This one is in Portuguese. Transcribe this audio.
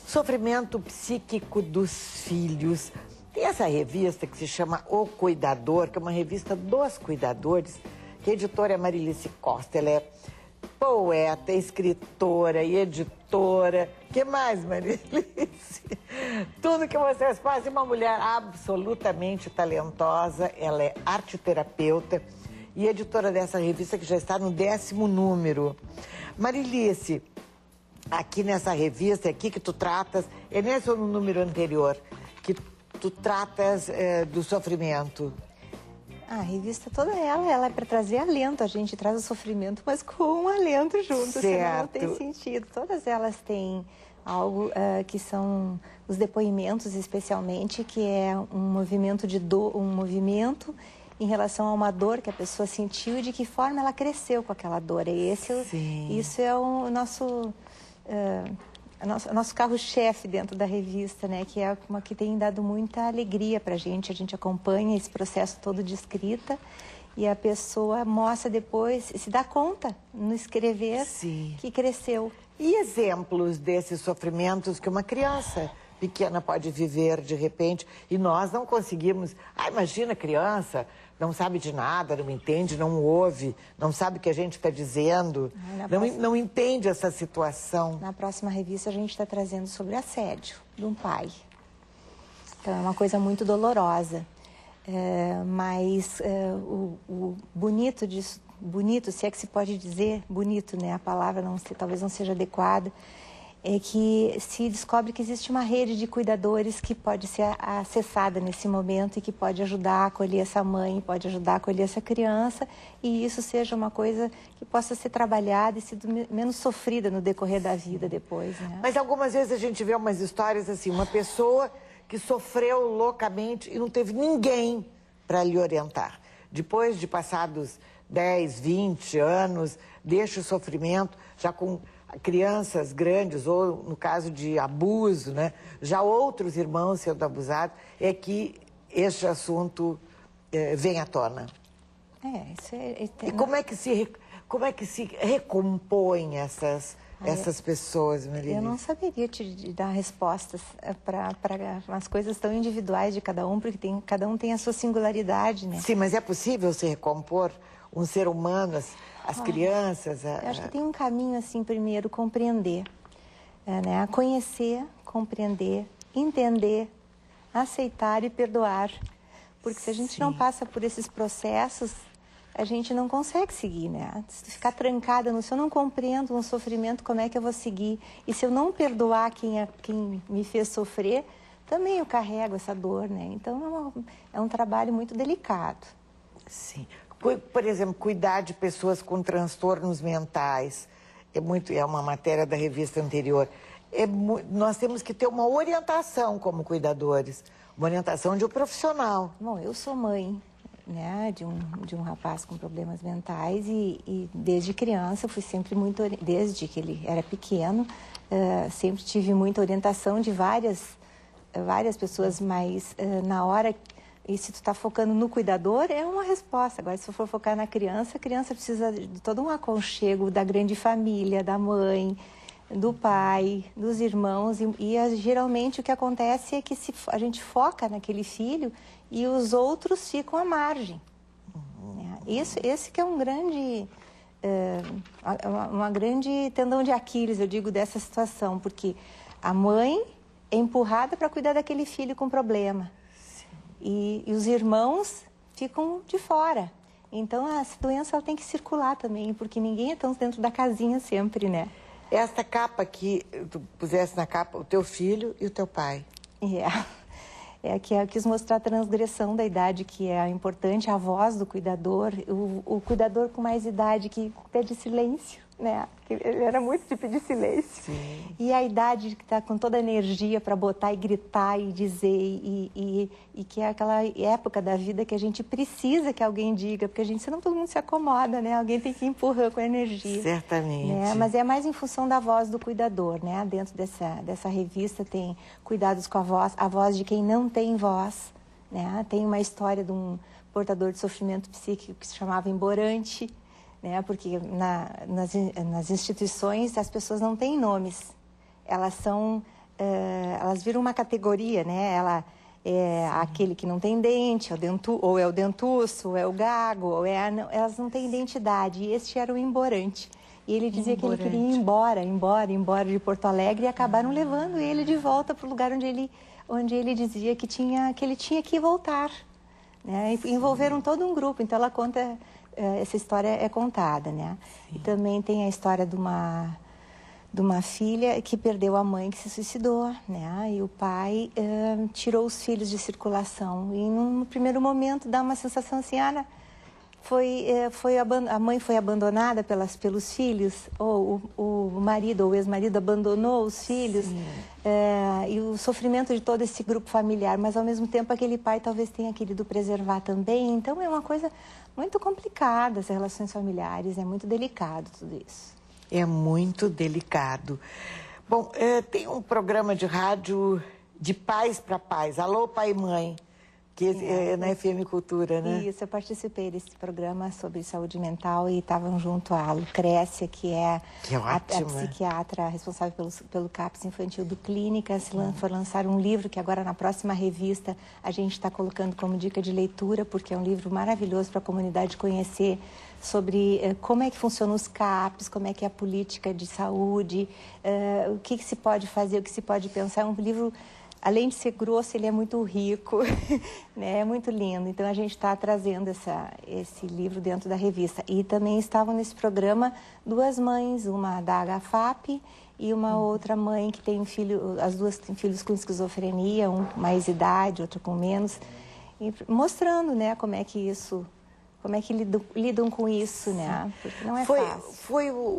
Sofrimento psíquico dos filhos. Tem essa revista que se chama O Cuidador, que é uma revista dos cuidadores, que a editora é Marilice Costa. Ela é poeta, escritora e editora. O que mais, Marilice? Tudo que vocês fazem. Uma mulher absolutamente talentosa. Ela é arteterapeuta e editora dessa revista, que já está no 10º número. Marilice, aqui nessa revista, aqui que tu tratas, é nesse ou no número anterior, que tu tratas do sofrimento? A revista toda ela é para trazer alento. A gente traz o sofrimento, mas com um alento junto, senão não tem sentido. Todas elas têm algo que são os depoimentos, especialmente, que é um movimento de dor, um movimento em relação a uma dor que a pessoa sentiu e de que forma ela cresceu com aquela dor. Isso é o nosso... nosso carro-chefe dentro da revista, né? Que é uma que tem dado muita alegria para a gente acompanha esse processo todo de escrita e a pessoa mostra depois, se dá conta no escrever que cresceu. E exemplos desses sofrimentos que uma criança pequena pode viver de repente e nós não conseguimos... imagina, criança, não sabe de nada, não entende, não ouve, não sabe o que a gente está dizendo, não entende essa situação. Na próxima revista a gente está trazendo sobre assédio de um pai. Então é uma coisa muito dolorosa, mas o bonito disso, bonito, se é que se pode dizer bonito, né? A palavra talvez não seja adequada, é que se descobre que existe uma rede de cuidadores que pode ser acessada nesse momento e que pode ajudar a acolher essa mãe, pode ajudar a acolher essa criança e isso seja uma coisa que possa ser trabalhada e ser menos sofrida no decorrer da vida depois, né? Mas algumas vezes a gente vê umas histórias assim, uma pessoa que sofreu loucamente e não teve ninguém para lhe orientar. Depois de passados 10, 20 anos, deixa o sofrimento já com... crianças grandes, ou no caso de abuso, né? Já outros irmãos sendo abusados, é que este assunto vem à tona. E como é que se recompõe essas pessoas, Marilice? Eu não saberia te dar respostas para as coisas tão individuais de cada um, porque cada um tem a sua singularidade, né? Sim, mas é possível se recompor um ser humano, as crianças? Eu acho que tem um caminho, assim, primeiro, compreender, né? Conhecer, compreender, entender, aceitar e perdoar. Porque se a gente não passa por esses processos, a gente não consegue seguir, né? Se ficar trancada se eu não compreendo um sofrimento, como é que eu vou seguir? E se eu não perdoar quem me fez sofrer, também eu carrego essa dor, né? Então é um trabalho muito delicado. Sim. Por exemplo, cuidar de pessoas com transtornos mentais, é uma matéria da revista anterior. Nós temos que ter uma orientação como cuidadores, uma orientação de um profissional. Bom, eu sou mãe, né, de um rapaz com problemas mentais e desde criança fui sempre desde que ele era pequeno, sempre tive muita orientação de várias pessoas, mas na hora... E se tu está focando no cuidador, é uma resposta. Agora, se eu for focar na criança, a criança precisa de todo um aconchego da grande família, da mãe, do pai, dos irmãos. Geralmente o que acontece é que a gente foca naquele filho e os outros ficam à margem. Esse que é uma grande tendão de Aquiles, eu digo, dessa situação. Porque a mãe é empurrada para cuidar daquele filho com problema. E os irmãos ficam de fora. Então, essa doença ela tem que circular também, porque ninguém é tão dentro da casinha sempre, né? Esta capa que tu puseste na capa, o teu filho e o teu pai. Que eu quis mostrar a transgressão da idade, que é importante, a voz do cuidador, o cuidador com mais idade que pede silêncio, né? Ele era muito de pedir silêncio. Sim. E a idade que está com toda a energia para botar e gritar e dizer, e que é aquela época da vida que a gente precisa que alguém diga, porque senão todo mundo se acomoda, né? Alguém tem que empurrar com a energia. Certamente. Né? Mas é mais em função da voz do cuidador, né? Dentro dessa revista tem cuidados com a voz de quem não tem voz, né? Tem uma história de um portador de sofrimento psíquico que se chamava Emborante, né? Porque nas instituições as pessoas não têm nomes, elas são elas viram uma categoria, né? Ela é aquele que não tem dente, ou é o dentuço, ou é o gago, elas não têm identidade. E este era o emborante. E ele dizia que ele queria ir embora de Porto Alegre, e acabaram levando ele de volta para o lugar onde ele dizia que ele tinha que voltar. Né? E envolveram todo um grupo. Então ela conta, essa história é contada, né? E também tem a história de uma filha que perdeu a mãe, que se suicidou, né? E o pai tirou os filhos de circulação. E num primeiro momento dá uma sensação assim, a mãe foi abandonada pelos filhos, ou o marido ou o ex-marido abandonou os filhos, e o sofrimento de todo esse grupo familiar, mas ao mesmo tempo aquele pai talvez tenha querido preservar também. Então é uma coisa muito complicada, as relações familiares, é muito delicado tudo isso. É muito delicado. Bom, tem um programa de rádio de pais para pais, Alô Pai e Mãe, que é na FM Cultura, né? Isso, eu participei desse programa sobre saúde mental e estavam junto a Lucrécia, que é a psiquiatra responsável pelo CAPS Infantil do Clínicas. Foi lançar um livro que agora na próxima revista a gente está colocando como dica de leitura, porque é um livro maravilhoso para a comunidade conhecer sobre como é que funcionam os CAPs, como é que é a política de saúde, o que se pode fazer, o que se pode pensar. É um livro, além de ser grosso, ele é muito rico, né? É muito lindo. Então, a gente está trazendo esse livro dentro da revista. E também estavam nesse programa duas mães, uma da HFAP e uma outra mãe que tem filho, as duas têm filhos com esquizofrenia, um com mais idade, outro com menos, e mostrando, né, como é que lidam com isso, né? Porque não é fácil.